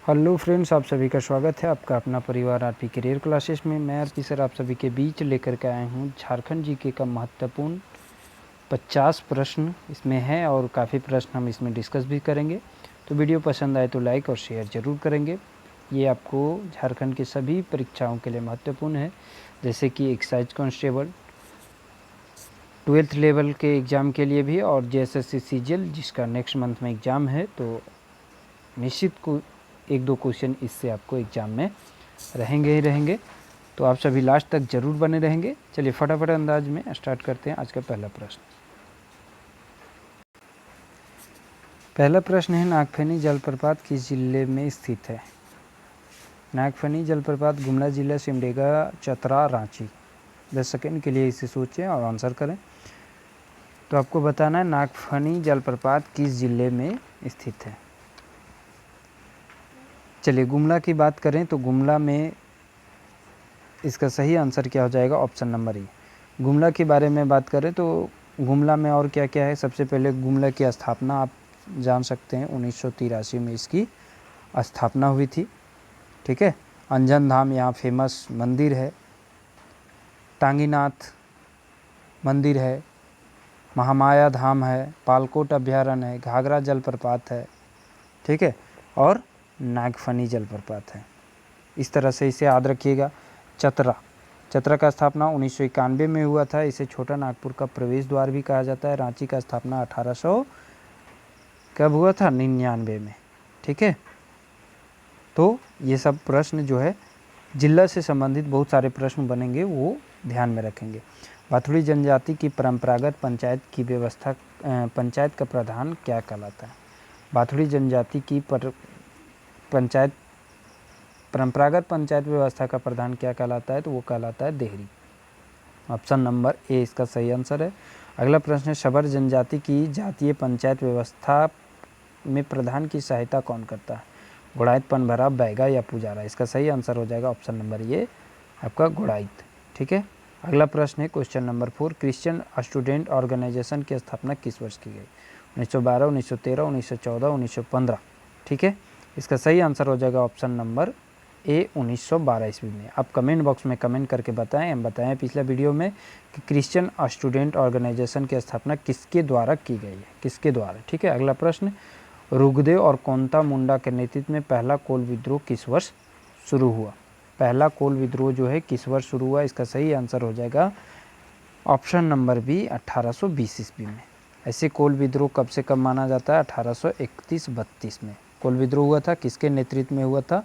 Hello friends, आप सभी का स्वागत है आपका अपना परिवार आरपी करियर क्लासेस में। मैं आरपी सर आप सभी के बीच लेकर के आया हूँ झारखंड जीके का महत्वपूर्ण 50 प्रश्न इसमें है और काफ़ी प्रश्न हम इसमें डिस्कस भी करेंगे। तो वीडियो पसंद आए तो लाइक और शेयर ज़रूर करेंगे। ये आपको झारखंड की सभी परीक्षाओं के लिए महत्वपूर्ण है, जैसे कि एक्साइज कांस्टेबल, 12th लेवल के एग्ज़ाम के लिए भी, और JSSC CGL जिसका नेक्स्ट मंथ में एग्ज़ाम है। तो निश्चित को एक दो क्वेश्चन इससे आपको एग्ज़ाम में रहेंगे ही रहेंगे। तो आप सभी लास्ट तक ज़रूर बने रहेंगे। चलिए फटाफट अंदाज में स्टार्ट करते हैं आज का पहला प्रश्न। पहला प्रश्न है, नागफनी जलप्रपात किस जिले में स्थित है? नागफनी जलप्रपात गुमला जिला, सिमडेगा, चतरा, रांची। 10 सेकेंड के लिए इसे सोचें और आंसर करें। तो आपको बताना है नागफनी जलप्रपात किस जिले में स्थित है। चलिए गुमला की बात करें तो गुमला में इसका सही आंसर क्या हो जाएगा? ऑप्शन नंबर ई। गुमला के बारे में बात करें तो गुमला में और क्या क्या है? सबसे पहले गुमला की स्थापना आप जान सकते हैं, 1983 में इसकी स्थापना हुई थी। ठीक है। अंजन धाम यहाँ फेमस मंदिर है, टांगीनाथ मंदिर है, महामाया धाम है, पालकोट अभ्यारण्य है, घाघरा जलप्रपात है। ठीक है, और नागफनी जलप्रपात है। इस तरह से इसे याद रखिएगा। चतरा का स्थापना 1991 में हुआ था। इसे छोटा नागपुर का प्रवेश द्वार भी कहा जाता है। रांची का स्थापना 1800 कब हुआ था? 99 में। ठीक है, तो ये सब प्रश्न जो है जिला से संबंधित बहुत सारे प्रश्न बनेंगे, वो ध्यान में रखेंगे। बाथुड़ी जनजाति की परंपरागत पंचायत की व्यवस्था, पंचायत का प्रधान क्या कहलाता है? बाथुड़ी जनजाति की परंपरागत पंचायत व्यवस्था का प्रधान क्या कहलाता है? तो वो कहलाता है देहरी। ऑप्शन नंबर ए इसका सही आंसर है। अगला प्रश्न है, शबर जनजाति की जातीय पंचायत व्यवस्था में प्रधान की सहायता कौन करता है? गुड़ाइत, पनभरा, बैगा या पुजारा। इसका सही आंसर हो जाएगा ऑप्शन नंबर ये आपका गुड़ाइत। ठीक है। अगला प्रश्न है question number 4, Christian student organisation की स्थापना किस वर्ष की गई? 1912, 1913, 1914, 1915। ठीक है, इसका सही आंसर हो जाएगा ऑप्शन नंबर ए 1912 ईस्वी में। आप कमेंट बॉक्स में कमेंट करके बताएं। हम बताएं पिछले वीडियो में कि क्रिश्चियन स्टूडेंट ऑर्गेनाइजेशन की स्थापना किसके द्वारा की गई है, किसके द्वारा। ठीक है। अगला प्रश्न, रुगदेव और कोंता मुंडा के नेतृत्व में पहला कोल विद्रोह किस वर्ष शुरू हुआ? पहला कोल विद्रोह जो है किस वर्ष शुरू हुआ? इसका सही आंसर हो जाएगा ऑप्शन नंबर बी 1820 ईस्वी में। ऐसे कोल विद्रोह कब से कब माना जाता है? 1831-32 में कोल विद्रोह हुआ था। किसके नेतृत्व में हुआ था?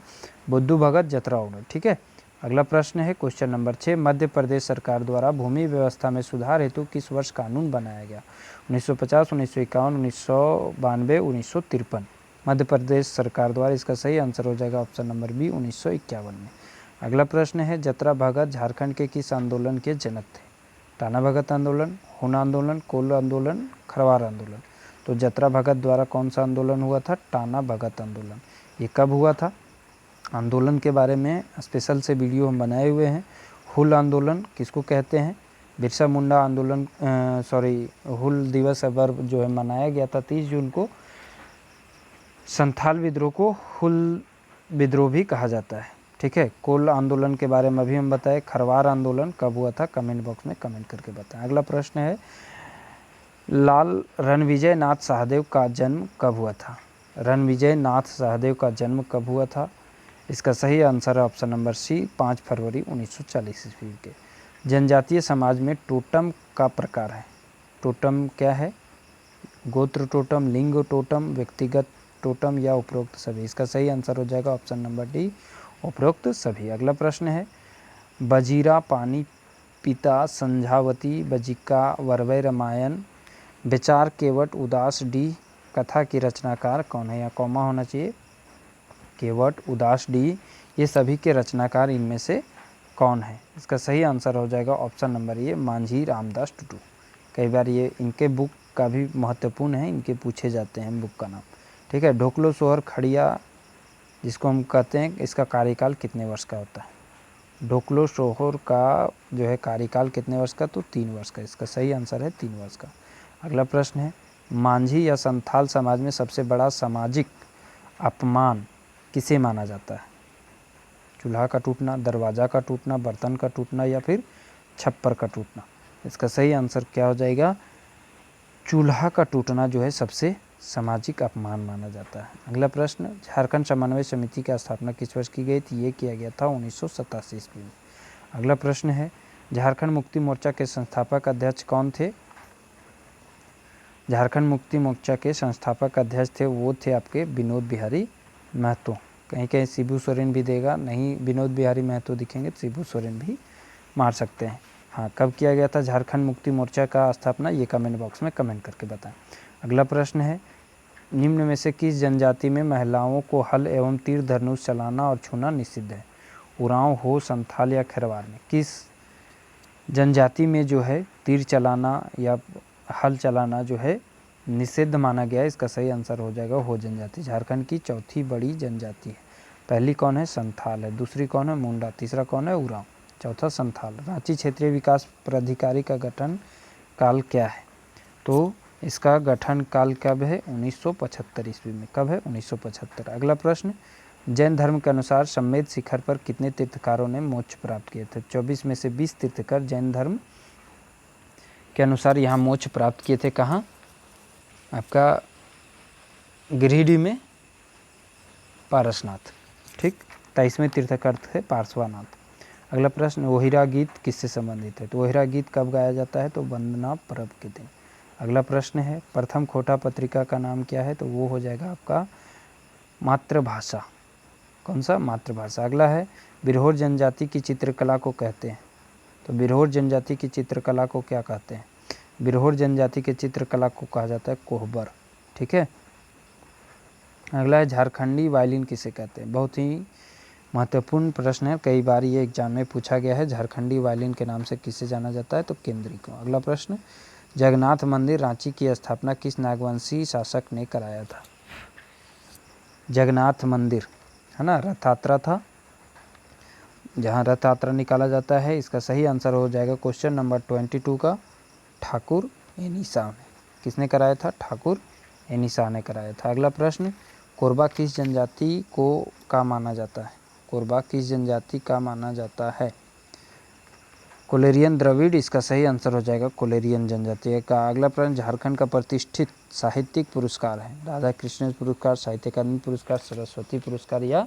बुद्धू भगत जतराव। ठीक है। अगला प्रश्न है क्वेश्चन नंबर 6, मध्य प्रदेश सरकार द्वारा भूमि व्यवस्था में सुधार हेतु किस वर्ष कानून बनाया गया? 1950, 1951, 1992, 1953। मध्य प्रदेश सरकार द्वारा। इसका सही आंसर हो जाएगा ऑप्शन नंबर बी 1951 में। अगला प्रश्न है, जतरा भगत झारखंड के किस आंदोलन के जनक थे? टाना भगत आंदोलन, हुन आंदोलन, कोल आंदोलन, खरवार आंदोलन। तो जतरा भगत द्वारा कौन सा आंदोलन हुआ था? टाना भगत आंदोलन। ये कब हुआ था? आंदोलन के बारे में स्पेशल से वीडियो हम बनाए हुए हैं। हुल आंदोलन किसको कहते हैं? बिरसा मुंडा आंदोलन, हुल दिवस अबर जो है मनाया गया था 30 जून को। संथाल विद्रोह को हुल विद्रोह भी कहा जाता है। ठीक है। कोल आंदोलन के बारे में अभी हम बताएं। खरवार आंदोलन कब हुआ था? कमेंट बॉक्स में कमेंट करके बताएं। अगला प्रश्न है, लाल रणविजय नाथ सहदेव का जन्म कब हुआ था? रणविजय नाथ सहदेव का जन्म कब हुआ था? इसका सही आंसर है ऑप्शन नंबर सी 5 फरवरी 1940 ईस्वी के। जनजातीय समाज में टोटम का प्रकार है। टोटम क्या है? गोत्र टोटम, लिंग टोटम, व्यक्तिगत टोटम या उपरोक्त सभी। इसका सही आंसर हो जाएगा ऑप्शन नंबर डी उपरोक्त सभी। अगला प्रश्न है, बजीरा, पानी पिता, संझावती, बजिका, वरवै, रामायण, विचार, केवट, उदास, डी कथा की रचनाकार कौन है? या कॉमा होना चाहिए। केवट, उदास, डी ये सभी के रचनाकार इनमें से कौन है? इसका सही आंसर हो जाएगा ऑप्शन नंबर ये मांझी रामदास टुटू। कई बार ये इनके बुक का भी महत्वपूर्ण है, इनके पूछे जाते हैं बुक का नाम। ठीक है। ढोकलो सोहर खड़िया जिसको हम कहते हैं, इसका कार्यकाल कितने वर्ष का होता है? ढोकलो सोहर का जो है कार्यकाल कितने वर्ष का? तो 3 वर्ष का। इसका सही आंसर है 3 वर्ष का। अगला प्रश्न है, मांझी या संथाल समाज में सबसे बड़ा सामाजिक अपमान किसे माना जाता है? चूल्हा का टूटना, दरवाज़ा का टूटना, बर्तन का टूटना या फिर छप्पर का टूटना? इसका सही आंसर क्या हो जाएगा? चूल्हा का टूटना जो है सबसे सामाजिक अपमान माना जाता है। अगला प्रश्न, झारखंड समन्वय समिति की स्थापना किस वर्ष की गई थी? ये किया गया था 1987 ईस्वी में। अगला प्रश्न है, झारखंड मुक्ति मोर्चा के संस्थापक अध्यक्ष कौन थे? झारखंड मुक्ति मोर्चा के संस्थापक अध्यक्ष थे वो थे आपके विनोद बिहारी महतो। कहीं कहीं शिबू सोरेन भी देगा, नहीं विनोद बिहारी महतो दिखेंगे तो शिबू सोरेन भी मार सकते हैं। हाँ, कब किया गया था झारखंड मुक्ति मोर्चा का स्थापना? ये कमेंट बॉक्स में कमेंट करके बताएं। अगला प्रश्न है, निम्न में से किस जनजाति में महिलाओं को हल एवं तीर धनुष चलाना और छूना निषिद्ध है? उरांव, हो, संथाल या खरवार में? किस जनजाति में जो है तीर चलाना या हल चलाना जो है निषिद्ध माना गया है? इसका सही आंसर हो जाएगा हो जनजाति। झारखंड की चौथी बड़ी जनजाति है। पहली कौन है? संथाल है। दूसरी कौन है? मुंडा। तीसरा कौन है? उरांव। चौथा संथाल। रांची क्षेत्रीय विकास प्राधिकारी का गठन काल क्या है? तो इसका गठन काल कब है? 1975 ईस्वी में। कब है? 1975। अगला प्रश्न, जैन धर्म के अनुसार सम्मेद शिखर पर कितने तीर्थकारों ने मोक्ष प्राप्त किए थे? 24 में से 20 तीर्थकर जैन धर्म के अनुसार यहाँ मोक्ष प्राप्त किए थे। कहाँ? आपका गिरिडीह में पारसनाथ। ठीक, 23वें तीर्थकर थे पार्श्वनाथ। अगला प्रश्न, ओहिरा गीत किससे संबंधित है? तो ओहिरा गीत कब गाया जाता है? तो वंदना पर्व के दिन। अगला प्रश्न है, प्रथम खोटा पत्रिका का नाम क्या है? तो वो हो जाएगा आपका मातृभाषा। कौन सा? मातृभाषा। अगला है, बिरहोर जनजाति की चित्रकला को कहते हैं? तो बिरहोर जनजाति की चित्रकला को क्या कहते हैं? बिरहोर जनजाति के चित्रकला को कहा जाता है कोहबर। ठीक है। अगला है, झारखंडी वायलिन किसे कहते हैं? बहुत ही महत्वपूर्ण प्रश्न है, कई बार ये एग्जाम में पूछा गया है। झारखंडी वायलिन के नाम से किसे जाना जाता है? तो केंद्री को। अगला प्रश्न, जगन्नाथ मंदिर रांची की स्थापना किस नागवंशी शासक ने कराया था? जगन्नाथ मंदिर है ना, रथ यात्रा था, जहाँ रथ यात्रा निकाला जाता है। इसका सही आंसर हो जाएगा क्वेश्चन नंबर 22 का ठाकुर एनी शाह ने। किसने कराया था? ठाकुर एनी शाह ने कराया था। अगला प्रश्न, कोरबा किस जनजाति को का माना जाता है? कोरबा किस जनजाति का माना जाता है? कोलेरियन द्रविड़। इसका सही आंसर हो जाएगा कोलेरियन जनजाति का। अगला प्रश्न, झारखंड का प्रतिष्ठित साहित्यिक पुरस्कार है? राधा कृष्ण पुरस्कार, साहित्य अकादमी पुरस्कार, सरस्वती पुरस्कार या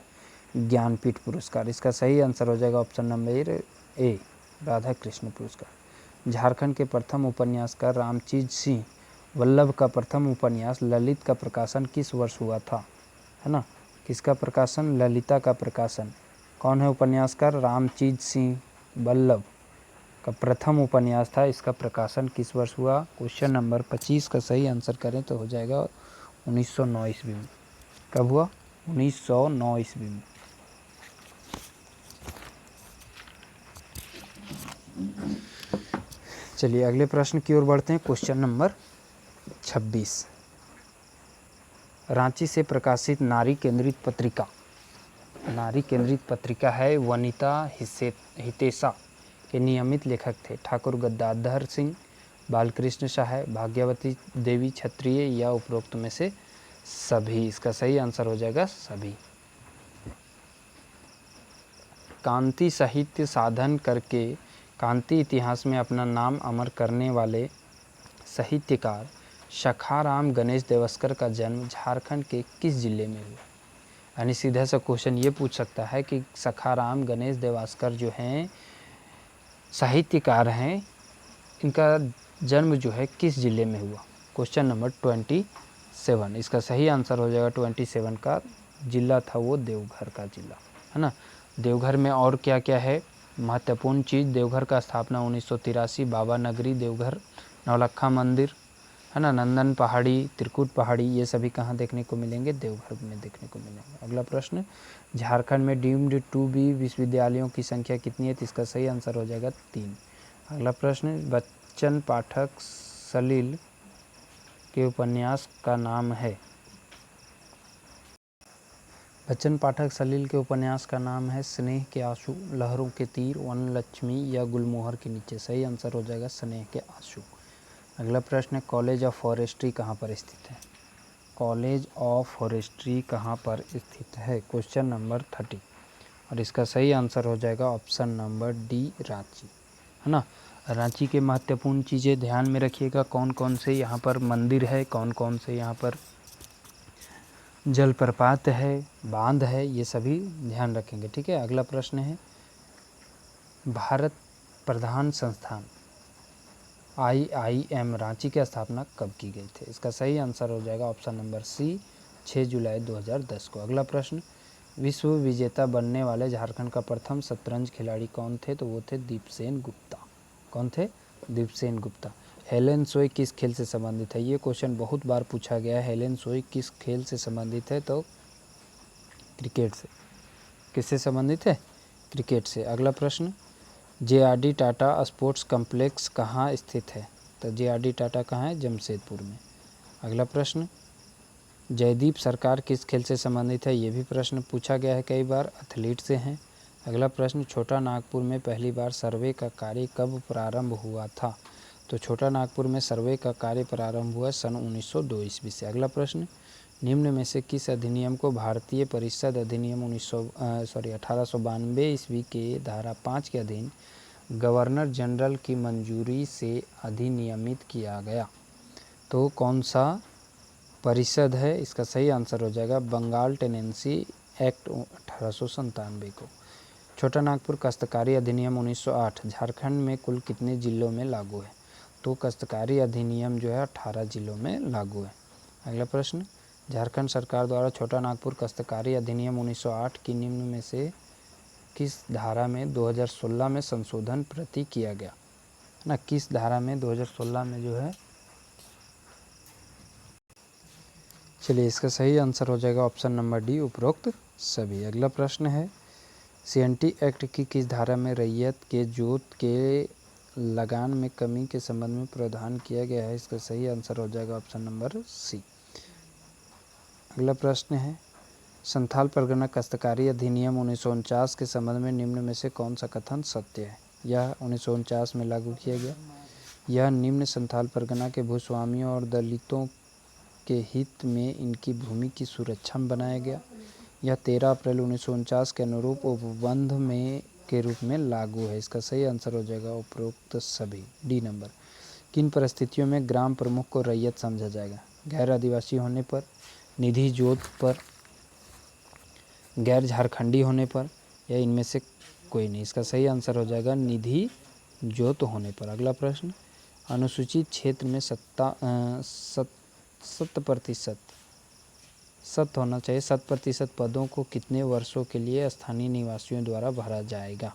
ज्ञानपीठ पुरस्कार? इसका सही आंसर हो जाएगा option number A, Radha Krishna पुरस्कार। झारखंड के प्रथम उपन्यासकार रामचीज सिंह वल्लभ का प्रथम उपन्यास ललित का प्रकाशन किस वर्ष हुआ था? है ना, किसका प्रकाशन? ललिता का प्रकाशन। कौन है उपन्यासकार? रामचीज सिंह वल्लभ का प्रथम उपन्यास था। इसका प्रकाशन किस वर्ष हुआ? क्वेश्चन नंबर 25 का सही आंसर करें तो हो जाएगा 1909 ईस्वी में। कब हुआ? 1909 ईस्वी में। चलिए अगले प्रश्न की ओर बढ़ते हैं। क्वेश्चन नंबर 26, रांची से प्रकाशित नारी केंद्रित पत्रिका, नारी केंद्रित पत्रिका है वनिता हितेशा के नियमित लेखक थे? ठाकुर गद्दाधर सिंह, बालकृष्ण शाह, भाग्यवती देवी क्षत्रिय या उपरोक्त में से सभी? इसका सही आंसर हो जाएगा सभी। कांति साहित्य साधन करके कांति इतिहास में अपना नाम अमर करने वाले साहित्यकार सखाराम गणेश देवस्कर का जन्म झारखंड के किस जिले में हुआ? यानी सीधा सा क्वेश्चन ये पूछ सकता है कि सखाराम गणेश देवस्कर जो हैं साहित्यकार हैं, इनका जन्म जो है किस जिले में हुआ? Question number 27। इसका सही आंसर हो जाएगा 27 का जिला था वो देवघर का जिला, है ना। देवघर में और क्या क्या है महत्वपूर्ण चीज़? देवघर का स्थापना 1983, बाबा नगरी देवघर, नौलखा मंदिर, है ना, नंदन पहाड़ी, त्रिकुट पहाड़ी, ये सभी कहाँ देखने को मिलेंगे? देवघर में देखने को मिलेंगे। अगला प्रश्न, झारखंड में डीम्ड टू बी विश्वविद्यालयों की संख्या कितनी है? तो इसका सही आंसर हो जाएगा 3। अगला प्रश्न, बच्चन पाठक सलील के उपन्यास का नाम है? बच्चन पाठक सलील के उपन्यास का नाम है स्नेह के आंसू, लहरों के तीर, वनलक्ष्मी या गुलमोहर के नीचे? सही आंसर हो जाएगा स्नेह के आंसू। अगला प्रश्न है, कॉलेज ऑफ फॉरेस्ट्री कहाँ पर स्थित है? कॉलेज ऑफ फॉरेस्ट्री कहाँ पर स्थित है? Question number 30। और इसका सही आंसर हो जाएगा ऑप्शन नंबर डी, रांची, है ना। रांची के महत्वपूर्ण चीज़ें ध्यान में रखिएगा, कौन कौन से यहाँ पर मंदिर है, कौन कौन से यहाँ पर जलप्रपात है, बांध है, ये सभी ध्यान रखेंगे, ठीक है। अगला प्रश्न है, भारत प्रधान संस्थान IIM रांची की स्थापना कब की गई थी? इसका सही आंसर हो जाएगा ऑप्शन नंबर सी, 6 जुलाई 2010 को। अगला प्रश्न, विश्व विजेता बनने वाले झारखंड का प्रथम शतरंज खिलाड़ी कौन थे? तो वो थे दीपसेन गुप्ता। कौन थे? दीपसेन गुप्ता। हेलेन सोई किस खेल से संबंधित है? ये क्वेश्चन बहुत बार पूछा गया है। हेलेन सोई किस खेल से संबंधित है? तो क्रिकेट से। किससे संबंधित है? क्रिकेट से। अगला प्रश्न, JRD टाटा स्पोर्ट्स कॉम्प्लेक्स कहाँ स्थित है? तो JRD टाटा कहाँ है? जमशेदपुर में। अगला प्रश्न, जयदीप सरकार किस खेल से संबंधित है? ये भी प्रश्न पूछा गया है कई बार, एथलीट से हैं। अगला प्रश्न, छोटा नागपुर में पहली बार सर्वे का कार्य कब प्रारंभ हुआ था? तो छोटा नागपुर में सर्वे का कार्य प्रारंभ हुआ सन 1902 ईस्वी से। अगला प्रश्न, निम्न में से किस अधिनियम को भारतीय परिषद अधिनियम 1892 ईस्वी के धारा 5 के अधीन गवर्नर जनरल की मंजूरी से अधिनियमित किया गया? तो कौन सा परिषद है? इसका सही आंसर हो जाएगा बंगाल टेनेंसी एक्ट 1897 को। छोटा नागपुर काश्तकारी अधिनियम 1908 झारखंड में कुल कितने जिलों में लागू है? तो काश्तकारी अधिनियम जो है 18 जिलों में लागू है। अगला प्रश्न, झारखंड सरकार द्वारा छोटा नागपुर काश्तकारी अधिनियम 1908 की निम्न में से किस धारा में 2016 में संशोधन प्रति किया गया? ना किस धारा में 2016 में जो है, चलिए इसका सही आंसर हो जाएगा ऑप्शन नंबर डी, उपरोक्त सभी। अगला प्रश्न है, CNT एक्ट की किस धारा में रैयत के जोत के लगान में कमी के संबंध में प्रावधान किया गया है? इसका सही आंसर हो जाएगा ऑप्शन नंबर सी। अगला प्रश्न है, संथाल परगना काश्तकारी अधिनियम 1949 के संबंध में निम्न में से कौन सा कथन सत्य है? यह 1949 में लागू किया गया। यह निम्न संथाल परगना के भूस्वामियों और दलितों के हित में इनकी भूमि की सुरक्षा में बनाया गया। यह 13 अप्रैल 1949 के अनुरूप उपबंध में के रूप में लागू है। इसका सही आंसर हो जाएगा उपरोक्त सभी, डी नंबर। किन परिस्थितियों में ग्राम प्रमुख को रैयत समझा जाएगा? गैर आदिवासी होने पर, निधि जोत पर, गैर झारखंडी होने पर, या इनमें से कोई नहीं? इसका सही आंसर हो जाएगा निधि जोत होने पर। अगला प्रश्न, अनुसूचित क्षेत्र में 7% पदों को कितने वर्षों के लिए स्थानीय निवासियों द्वारा भरा जाएगा?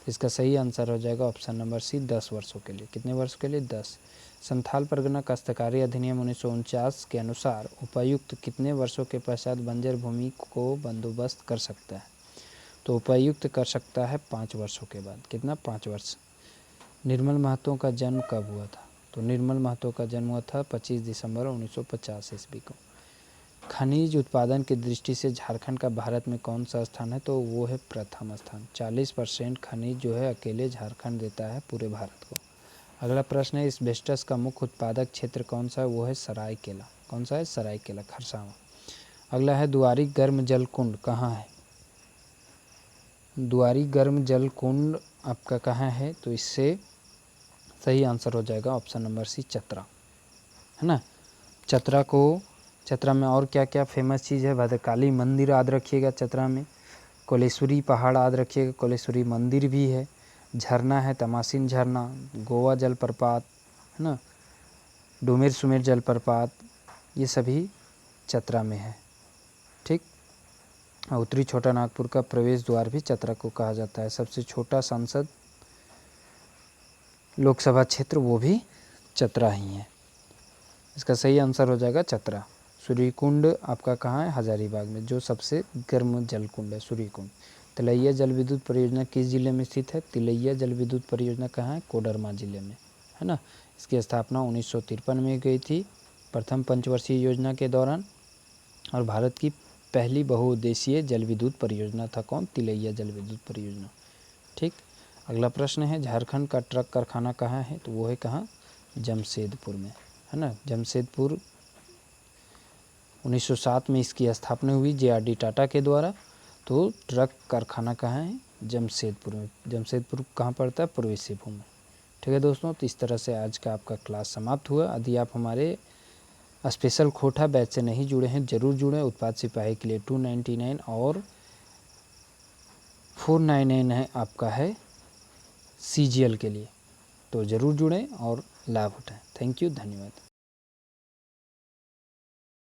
इसका सही आंसर हो जाएगा ऑप्शन नंबर सी, 10 वर्षों के लिए। कितने वर्ष के लिए? 10। संथाल परगना काश्तकारी अधिनियम 1949 के अनुसार उपायुक्त कितने वर्षों के पश्चात बंजर भूमि को बंदोबस्त कर सकता है? तो उपायुक्त कर सकता है 5 वर्षों के बाद। कितना? 5 वर्ष। निर्मल महतो का जन्म कब हुआ था? तो निर्मल महतो का जन्म हुआ था 25 दिसंबर 1950 ईस्वी को। खनिज उत्पादन की दृष्टि से झारखंड का भारत में कौन सा स्थान है? तो वो है प्रथम स्थान। 40% खनिज जो है अकेले झारखंड देता है पूरे भारत को। अगला प्रश्न है, एस्बेस्टस का मुख्य उत्पादक क्षेत्र कौन सा है? वो है सरायकेला। कौन सा है? सरायकेला, खरसावां। अगला है, दुआरी गर्म जल कुंड कहाँ है? दुआरी गर्म जल कुंड आपका कहाँ है? तो इससे सही आंसर हो जाएगा ऑप्शन नंबर सी, चतरा, है ना। चतरा में और क्या क्या फेमस चीज़ है? भद्रकाली मंदिर याद रखिएगा चतरा में, कोलेश्वरी पहाड़ याद रखिएगा, कोलेश्वरी मंदिर भी है, झरना है तमासिन झरना, गोवा जलप्रपात, है ना, डुमेर सुमेर जलप्रपात, ये सभी चतरा में है, ठीक। उत्तरी छोटा नागपुर का प्रवेश द्वार भी चतरा को कहा जाता है। सबसे छोटा सांसद लोकसभा क्षेत्र वो भी चतरा ही है। इसका सही आंसर हो जाएगा चतरा। सूर्यकुंड आपका कहाँ है? हजारीबाग में, जो सबसे गर्म जल कुंड है सूर्यकुंड। तिलैया जल विद्युत परियोजना किस जिले में स्थित है? तिलैया जल विद्युत परियोजना कहाँ है? कोडरमा जिले में, है ना। इसकी स्थापना 1953 में गई थी, प्रथम पंचवर्षीय योजना के दौरान, और भारत की पहली बहुउद्देशीय जल विद्युत परियोजना था। कौन? तिलैया जल विद्युत परियोजना, ठीक। अगला प्रश्न है, झारखंड का ट्रक कारखाना कहाँ है? तो वो है कहाँ? जमशेदपुर में, है ना। जमशेदपुर 1907 में इसकी स्थापना हुई JRD टाटा के द्वारा। तो ट्रक कारखाना कहाँ है? जमशेदपुर में। जमशेदपुर कहाँ पड़ता है? पूर्वी सिंहभूम में। ठीक है दोस्तों, तो इस तरह से आज का आपका क्लास समाप्त हुआ। यदि आप हमारे स्पेशल खोटा बैच से नहीं जुड़े हैं, ज़रूर जुड़ें। उत्पाद सिपाही के लिए 299 और 499 है आपका है CGL के लिए, तो ज़रूर जुड़ें और लाभ उठाएं। थैंक यू, धन्यवाद।